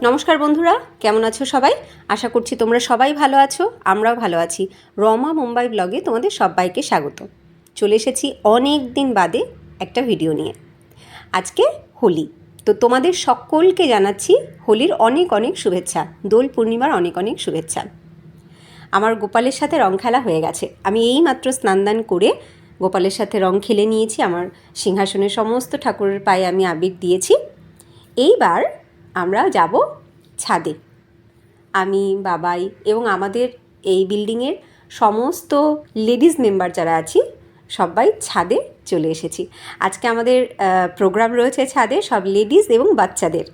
নমস্কার বন্ধুরা, কেমন আছো সবাই? আশা করছি তোমরা সবাই ভালো আছো, আমরাও ভালো আছি। রমা মুম্বাই ব্লগে তোমাদের সবাইকে স্বাগত। চলে এসেছি অনেক দিন বাদে একটা ভিডিও নিয়ে। আজকে হোলি, তো তোমাদের সকলকে জানাচ্ছি হোলির অনেক অনেক শুভেচ্ছা, দোল পূর্ণিমার অনেক অনেক শুভেচ্ছা। আমার গোপালের সাথে রং খেলা হয়ে গেছে। আমি এইমাত্র স্নান করে গোপালের সাথে রং খেলে নিয়েছি। আমার সিংহাসনের সমস্ত ঠাকুরের পায়ে আমি আবির দিয়েছি। এইবার আমরা যাব ছাদে। আমি, বাবাই এবং আমাদের এই বিল্ডিংয়ের সমস্ত লেডিস মেম্বার যারা আছি সবাই ছাদে চলে এসেছি। আজকে আমাদের প্রোগ্রাম রয়েছে ছাদে, সব লেডিস এবং বাচ্চাদের,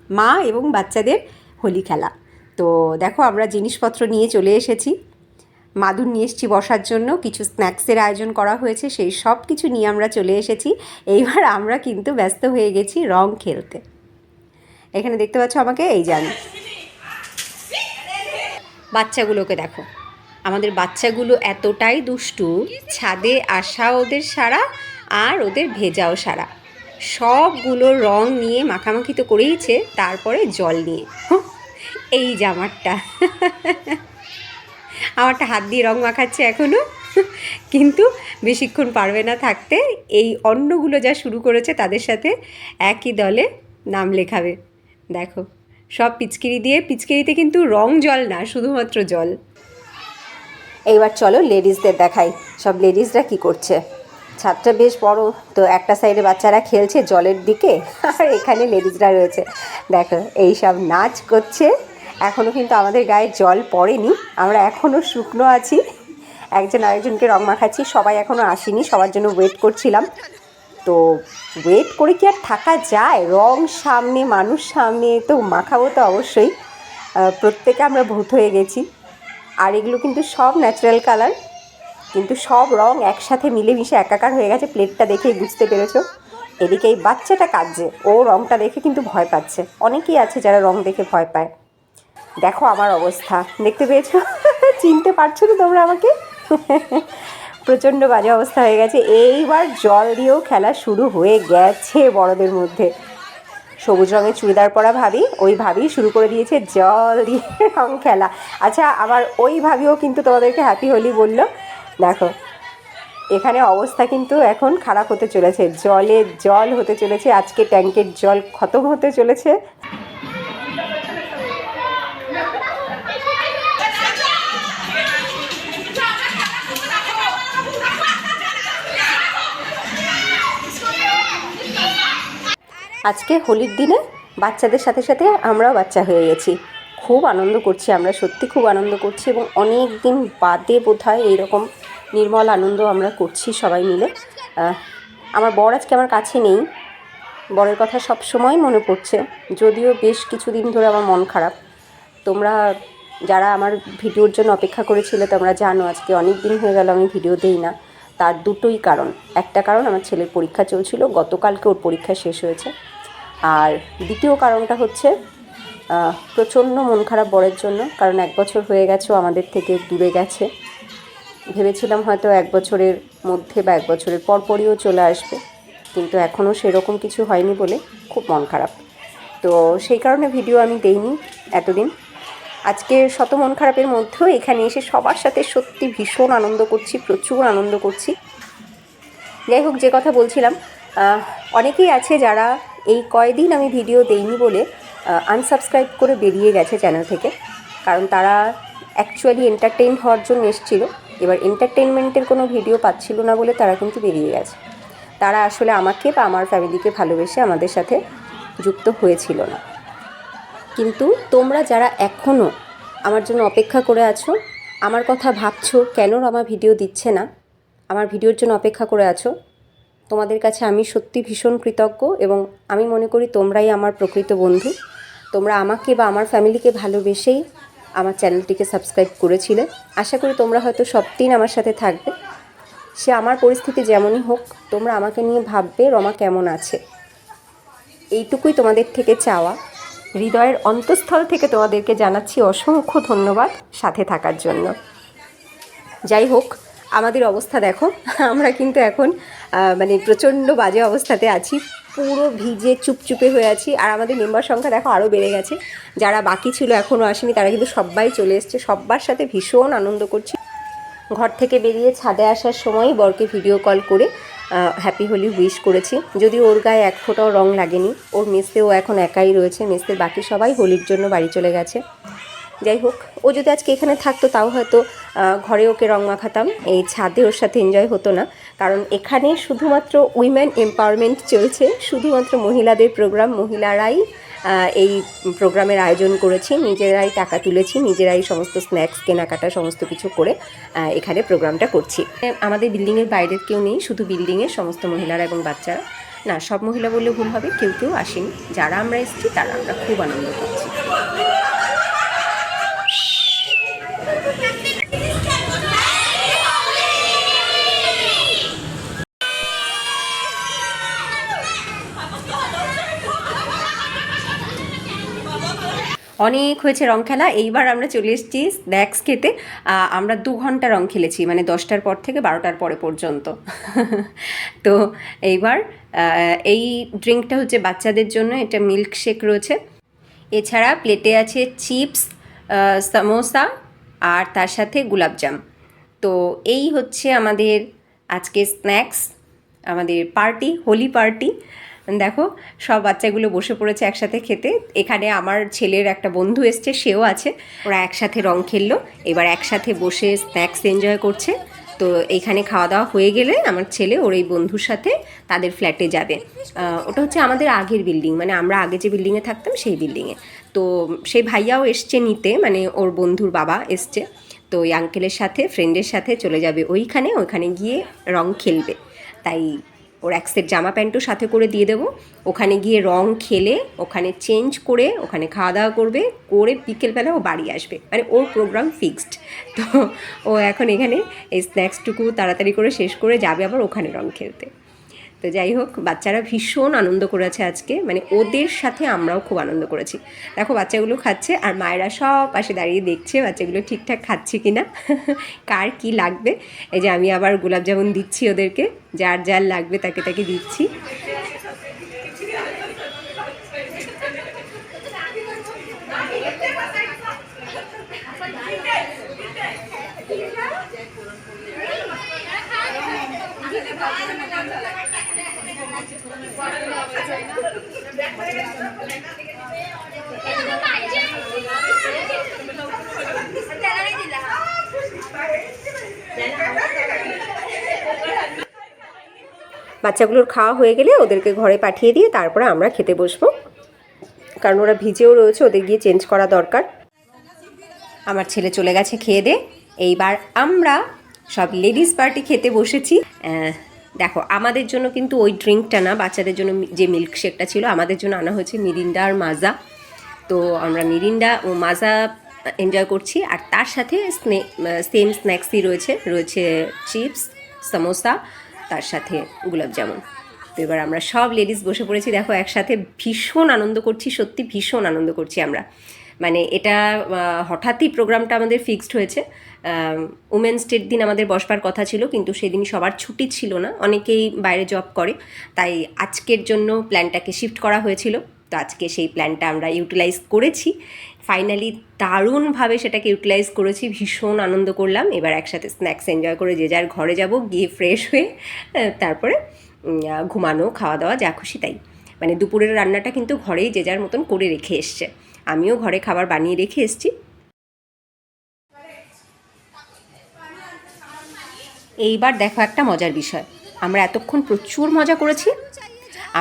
মা এবং বাচ্চাদের হোলি খেলা। তো দেখো, আমরা জিনিসপত্র নিয়ে চলে এসেছি। মাদুর নিয়ে এসেছি বসার জন্য, কিছু স্ন্যাক্সের আয়োজন করা হয়েছে, সেই সব কিছু নিয়ে আমরা চলে এসেছি। এইবার আমরা কিন্তু ব্যস্ত হয়ে গেছি রং খেলতে। এখানে দেখতে পাচ্ছ আমাকে, এই জানি বাচ্চাগুলোকে দেখো। আমাদের বাচ্চাগুলো এতটাই দুষ্টু, ছাদে আসা ওদের সারা আর ওদের ভেজাও সারা। সবগুলো রং নিয়ে মাখামাখি তো করেইছে, তারপরে জল নিয়ে। এই জামারটা আমারটা হাত দিয়ে রং মাখাচ্ছে এখনও, কিন্তু বেশিক্ষণ পারবে না থাকতে। এই অন্যগুলো যা শুরু করেছে তাদের সাথে একই দলে নাম লেখাবে। দেখো, সব পিচকিরি দিয়ে, পিচকিরিতে কিন্তু রং জল না, শুধুমাত্র জল। এইবার চলো লেডিসদের দেখাই, সব লেডিসরা কি করছে। ছাদটা বেশ বড়, তো একটা সাইডে বাচ্চারা খেলছে জলের দিকে, আর এখানে লেডিসরা রয়েছে। দেখো, এই সব নাচ করছে। এখনও কিন্তু আমাদের গায়ে জল পড়েনি, আমরা এখনও শুকনো আছি। একজন আরেকজনকে রং মাখাচ্ছি, সবাই এখনও আসেনি, সবার জন্য ওয়েট করছিলাম। তো ওয়েট করে কি আর থাকা যায়? রং সামনে, মানুষ সামনে, তো মাখাবো তো অবশ্যই। প্রত্যেকে আমরা ভূত হয়ে গেছি। আর এগুলো কিন্তু সব ন্যাচারাল কালার, কিন্তু সব রং একসাথে মিলেমিশে একাকার হয়ে গেছে। প্লেটটা দেখেই বুঝতে পেরেছো। এদিকে এই বাচ্চাটা কাঁদছে, ও রংটা দেখে কিন্তু ভয় পাচ্ছে। অনেকেই আছে যারা রং দেখে ভয় পায়। দেখো আমার অবস্থা, দেখতে পেয়েছো? চিনতে পারছো তো তোমরা আমাকে? প্রচণ্ড বাজে অবস্থা হয়ে গেছে। এইবার জল দিয়েও খেলা শুরু হয়ে গেছে বড়দের মধ্যে। সবুজ রঙের চুড়িদার পরা ভাবি, ওই ভাবি শুরু করে দিয়েছে জল দিয়ে রং খেলা। আচ্ছা, আবার ওই ভাবিও কিন্তু তোমাদেরকে হ্যাপি হোলি বললো। দেখো, এখানে অবস্থা কিন্তু এখন খারাপ হতে চলেছে, জলে জল হতে চলেছে। আজকে ট্যাঙ্কের জল খতম হতে চলেছে। আজকে হোলির দিনে বাচ্চাদের সাথে সাথে আমরাও বাচ্চা হয়ে গেছি। খুব আনন্দ করছি আমরা, সত্যি খুব আনন্দ করছি, এবং অনেক দিন বাদে বোধহয় এইরকম নির্মল আনন্দ আমরা করছি সবাই মিলে। আমার বর আজকে আমার কাছে নেই, বরের কথা সব সময় মনে পড়ছে, যদিও বেশ কিছুদিন ধরে আমার মন খারাপ। তোমরা যারা আমার ভিডিওর জন্য অপেক্ষা করেছিলে তোমরা জানো আজকে অনেক দিন হয়ে গেল আমি ভিডিও দিই না। তার দুটোই কারণ। একটা কারণ, আমার ছেলের পরীক্ষা চলছিল, গতকালকে ওর পরীক্ষা শেষ হয়েছে। আর দ্বিতীয় কারণটা হচ্ছে প্রচণ্ড মন খারাপ বরের জন্য, কারণ 1 বছর হয়ে গেছে আমাদের থেকে দূরে গেছে। ভেবেছিলাম হয়তো 1 বছরের মধ্যে বা 1 বছরের পরপরইও চলে আসবে, কিন্তু এখনও সেরকম কিছু হয়নি বলে খুব মন খারাপ। তো সেই কারণে ভিডিও আমি দেইনি এতদিন। আজকে শত মন খারাপের মধ্যেও এখানে এসে সবার সাথে সত্যি ভীষণ আনন্দ করছি, প্রচুর আনন্দ করছি। যাই হোক, যে কথা বলছিলাম, অনেকেই আছে যারা এই কয়দিন আমি ভিডিও দেইনি বলে আনসাবস্ক্রাইব করে বেরিয়ে গেছে চ্যানেল থেকে, কারণ তারা অ্যাকচুয়ালি এন্টারটেইন হওয়ার জন্য এসেছিল। এবার এন্টারটেনমেন্টের কোনো ভিডিও পাচ্ছিল না বলে তারা কিন্তু বেরিয়ে গেছে। তারা আসলে আমাকে বা আমার ফ্যামিলিকে ভালোবেসে আমাদের সাথে যুক্ত হয়েছিল না। কিন্তু তোমরা যারা এখনও আমার জন্য অপেক্ষা করে আছো, আমার কথা ভাবছো কেন আমার ভিডিও দিচ্ছে না, আমার ভিডিওর জন্য অপেক্ষা করে আছো, তোমাদের কাছে আমি সত্যি ভীষণ কৃতজ্ঞ। এবং আমি মনে করি তোমরাই আমার প্রকৃত বন্ধু। তোমরা আমাকে বা আমার ফ্যামিলিকে ভালোবেসেই আমার চ্যানেলটিকে সাবস্ক্রাইব করেছিলে। আশা করি তোমরা হয়তো সব দিন আমার সাথে থাকবে। সে আমার পরিস্থিতি যেমনই হোক, তোমরা আমাকে নিয়ে ভাববে রমা কেমন আছে, এইটুকুই তোমাদের থেকে চাওয়া। হৃদয়ের অন্তঃস্থল থেকে তোমাদেরকে জানাচ্ছি অসংখ্য ধন্যবাদ সাথে থাকার জন্য। যাই হোক, আমাদের অবস্থা দেখো, আমরা কিন্তু এখন প্রচণ্ড বাজে অবস্থাতে আছি। পুরো ভিজে চুপচুপে হয়ে আছি। আর আমাদের মেম্বার সংখ্যা দেখো আরও বেড়ে গেছে, যারা বাকি ছিল এখনও আসেনি তারা কিন্তু সবাই চলে এসছে। সবার সাথে ভীষণ আনন্দ করছি। ঘর থেকে বেরিয়ে ছাদে আসার সময় বরকে ভিডিও কল করে হ্যাপি হোলি উইশ করেছি। যদিও ওর গায়ে এক ফোঁটাও রং লাগেনি, ওর মেসেও এখন একাই রয়েছে, মেসের বাকি সবাই হোলির জন্য বাড়ি চলে গেছে। যাই হোক, ও যদি আজকে এখানে থাকতো তাও হয়তো ঘরে ওকে রং মাখাতাম, এই ছাদে ওর সাথে এনজয় হতো না। কারণ এখানে শুধুমাত্র উইমেন এম্পাওয়ারমেন্ট চলছে, শুধুমাত্র মহিলাদের প্রোগ্রাম, মহিলারাই এই প্রোগ্রামের আয়োজন করেছি, নিজেরাই টাকা তুলেছি, নিজেরাই সমস্ত স্ন্যাক্স কেনাকাটা সমস্ত কিছু করে এখানে প্রোগ্রামটা করছি। আমাদের বিল্ডিংয়ের বাইরের কেউ নেই, শুধু বিল্ডিংয়ের সমস্ত মহিলারা এবং বাচ্চারা। না, সব মহিলা বললে ভুল হবে, কেউ কেউ আসেনি। যারা আমরা এসেছি তারা আমরা খুব আনন্দ করছি। অনেক হয়েছে রং খেলা, এইবার আমরা চলে এসেছি স্ন্যাক্স খেতে। আমরা 2 ঘন্টা রং খেলেছি, মানে 10টার পর থেকে 12টার পরে পর্যন্ত। তো এইবার এই ড্রিঙ্কটা হচ্ছে বাচ্চাদের জন্য, এটা মিল্ক শেক রয়েছে। এছাড়া প্লেটে আছে চিপস, সামোসা আর তার সাথে গোলাপজাম। তো এই হচ্ছে আমাদের আজকে স্ন্যাক্স, আমাদের পার্টি, হোলি পার্টি। দেখো সব বাচ্চাগুলো বসে পড়েছে একসাথে খেতে। এখানে আমার ছেলের একটা বন্ধু এসছে, সেও আছে। ওরা একসাথে রং খেললো, এবার একসাথে বসে স্ন্যাক্স এনজয় করছে। তো এইখানে খাওয়া দাওয়া হয়ে গেলে আমার ছেলে ওর এই বন্ধুর সাথে তাদের ফ্ল্যাটে যাবে। ওটা হচ্ছে আমাদের আগের বিল্ডিং, মানে আমরা আগে যে বিল্ডিংয়ে থাকতাম সেই বিল্ডিংয়ে। তো সেই ভাইয়াও এসছে নিতে, মানে ওর বন্ধুর বাবা এসছে। তো ওই আঙ্কেলের সাথে, ফ্রেন্ডের সাথে চলে যাবে ওইখানে গিয়ে রং খেলবে। তাই ওর এক সেট জামা প্যান্টও সাথে করে দিয়ে দেবো। ওখানে গিয়ে রং খেলে, ওখানে চেঞ্জ করে, ওখানে খাওয়া দাওয়া করবে, করে বিকেলবেলা ও বাড়ি আসবে, মানে ওর প্রোগ্রাম ফিক্সড। তো ও এখন এখানে এই স্ন্যাক্সটুকু তাড়াতাড়ি করে শেষ করে যাবে আবার ওখানে রং খেলতে। তো যাই হোক, বাচ্চারা ভীষণ আনন্দ করেছে আজকে, মানে ওদের সাথে আমরাও খুব আনন্দ করেছি। দেখো বাচ্চাগুলো খাচ্ছে আর মায়েরা সব পাশে দাঁড়িয়ে দেখছে বাচ্চাগুলো ঠিকঠাক খাচ্ছে কি না, কার কি লাগবে। এই যে আমি আবার গোলাপ জামুন দিচ্ছি ওদেরকে, যার যার লাগবে তাকে তাকে দিচ্ছি। বাচ্চাগুলোর খাওয়া হয়ে গেলে ওদেরকে ঘরে পাঠিয়ে দিয়ে তারপরে আমরা খেতে বসবো, কারণ ওরা ভিজেও রয়েছে, ওদের গিয়ে চেঞ্জ করা দরকার। আমার ছেলে চলে গেছে খেয়ে দে। এইবার আমরা সব লেডিস পার্টি খেতে বসেছি। দেখো আমাদের জন্য কিন্তু ওই ড্রিঙ্কটা না, বাচ্চাদের জন্য যে মিল্কশেকটা ছিল আমাদের জন্য আনা হয়েছে মিরিন্ডা আর মাজা। তো আমরা মিরিন্ডা ও মাজা এনজয় করছি, আর তার সাথে সেম স্ন্যাক্সই রয়েছে চিপস, সামোসা, তার সাথে গোলাপ জামুন। তো এবার আমরা সব লেডিস বসে পড়েছি, দেখো একসাথে ভীষণ আনন্দ করছি, সত্যি ভীষণ আনন্দ করছি আমরা। মানে এটা হঠাৎই প্রোগ্রামটা আমাদের ফিক্সড হয়েছে। উমেন্স ডের দিন আমাদের বসবার কথা ছিল, কিন্তু সেদিন সবার ছুটি ছিল না, অনেকেই বাইরে জব করে, তাই আজকের জন্য প্ল্যানটাকে শিফট করা হয়েছিল। তো আজকে সেই প্ল্যানটা আমরা ইউটিলাইজ করেছি, ফাইনালি দারুণভাবে সেটাকে ইউটিলাইজ করেছি, ভীষণ আনন্দ করলাম। এবার একসাথে স্ন্যাক্স এনজয় করে যে যার ঘরে যাব, গিয়ে ফ্রেশ হয়ে তারপরে ঘুমানো, খাওয়া দাওয়া, যা খুশি তাই। মানে দুপুরের রান্নাটা কিন্তু ঘরেই যে যার মতন করে রেখে এসছে, আমিও ঘরে খাবার বানিয়ে রেখে এসেছি। এইবার দেখো একটা মজার বিষয়, আমরা এতক্ষণ প্রচুর মজা করেছি।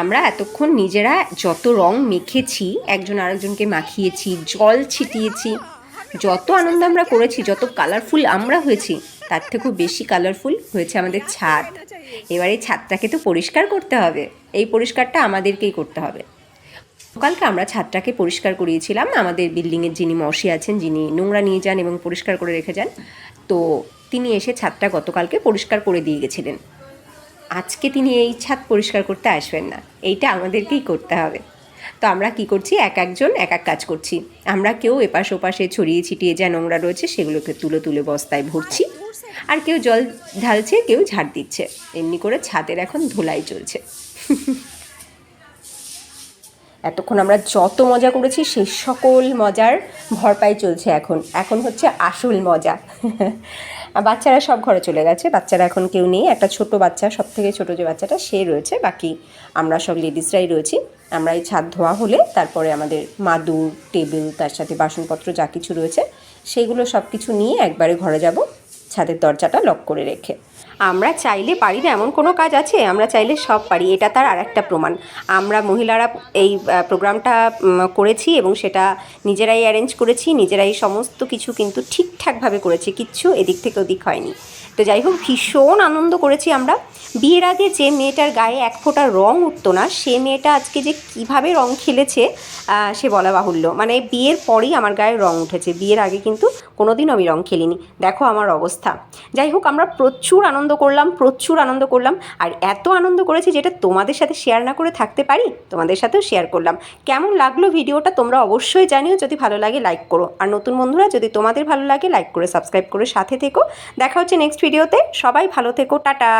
আমরা এতক্ষণ নিজেরা যত রং মেখেছি, একজন আরেকজনকে মাখিয়েছি, জল ছিটিয়েছি, যত আনন্দ আমরা করেছি, যত কালারফুল আমরা হয়েছি, তার থেকেও বেশি কালারফুল হয়েছে আমাদের ছাদ। এবার এই ছাদটাকে তো পরিষ্কার করতে হবে, এই পরিষ্কারটা আমাদেরকেই করতে হবে। কালকে আমরা ছাদটাকে পরিষ্কার করিয়েছিলাম, আমাদের বিল্ডিংয়ের যিনি মশি আছেন, যিনি নোংরা নিয়ে যান এবং পরিষ্কার করে রেখে যান, তো তিনি এসে ছাদটা গতকালকে পরিষ্কার করে দিয়ে গেছিলেন। আজকে তিনি এই ছাদ পরিষ্কার করতে আসবেন না, এইটা আমাদেরকেই করতে হবে। তো আমরা কি করছি, একজন এক এক কাজ করছি। আমরা কেউ এপাশ ওপাশে ছড়িয়ে ছিটিয়ে যা নোংরা রয়েছে সেগুলোকে তুলে তুলে বস্তায় ভরছি, আর কেউ জল ঢালছে, কেউ ঝাড় দিচ্ছে। এমনি করে ছাদের এখন ধুলাই চলছে। এতক্ষণ আমরা যত মজা করেছি সেই সকল মজার ভরপাই চলছে এখন হচ্ছে আসল মজা। বাচ্চারা সব ঘরে চলে গেছে, বাচ্চারা এখন কেউ নেই। একটা ছোট বাচ্চা, সব থেকে ছোটো যে বাচ্চাটা সে রয়েছে, বাকি আমরা সব লেডিসরাই রয়েছি। আমরা এই ছাদ ধোয়া হলে তারপরে আমাদের মাদুর, টেবিল, তার সাথে বাসনপত্র যা কিছু রয়েছে সেইগুলো সব কিছু নিয়ে একবারে ঘরে যাব, ছাদের দরজাটা লক করে রেখে। আমরা চাইলে পারি না এমন কোনো কাজ আছে? আমরা চাইলে সব পারি, এটা তার আর একটা প্রমাণ। আমরা মহিলারা এই প্রোগ্রামটা করেছি এবং সেটা নিজেরাই অ্যারেঞ্জ করেছি, নিজেরাই সমস্ত কিছু কিন্তু ঠিকঠাকভাবে করেছি, কিচ্ছু এদিক থেকে ওদিক হয়নি। তো যাই হোক, ভীষণ আনন্দ করেছি আমরা। বিয়ের আগে যে মেয়েটার গায়ে এক ফোঁটা রং উঠতো না, সে মেয়েটা আজকে যে কীভাবে রং খেলেছে সে বলা বাহুল্য। মানে বিয়ের পরেই আমার গায়ে রং উঠেছে, বিয়ের আগে কিন্তু কোনোদিনও আমি রং খেলিনি। দেখো আমার অবস্থা। যাই হোক, আমরা প্রচুর আনন্দ করলাম, আর এত আনন্দ করেছি যেটা তোমাদের সাথে শেয়ার না করে থাকতে পারি, তোমাদের সাথেও শেয়ার করলাম। কেমন লাগলো ভিডিওটা তোমরা অবশ্যই জানিও, যদি ভালো লাগে লাইক করো, আর নতুন বন্ধুরা যদি তোমাদের ভালো লাগে লাইক করে সাবস্ক্রাইব করে সাথে থেকো। দেখা হচ্ছে নেক্সট ভিডিওতে, সবাই ভালো থেকো, টাটা।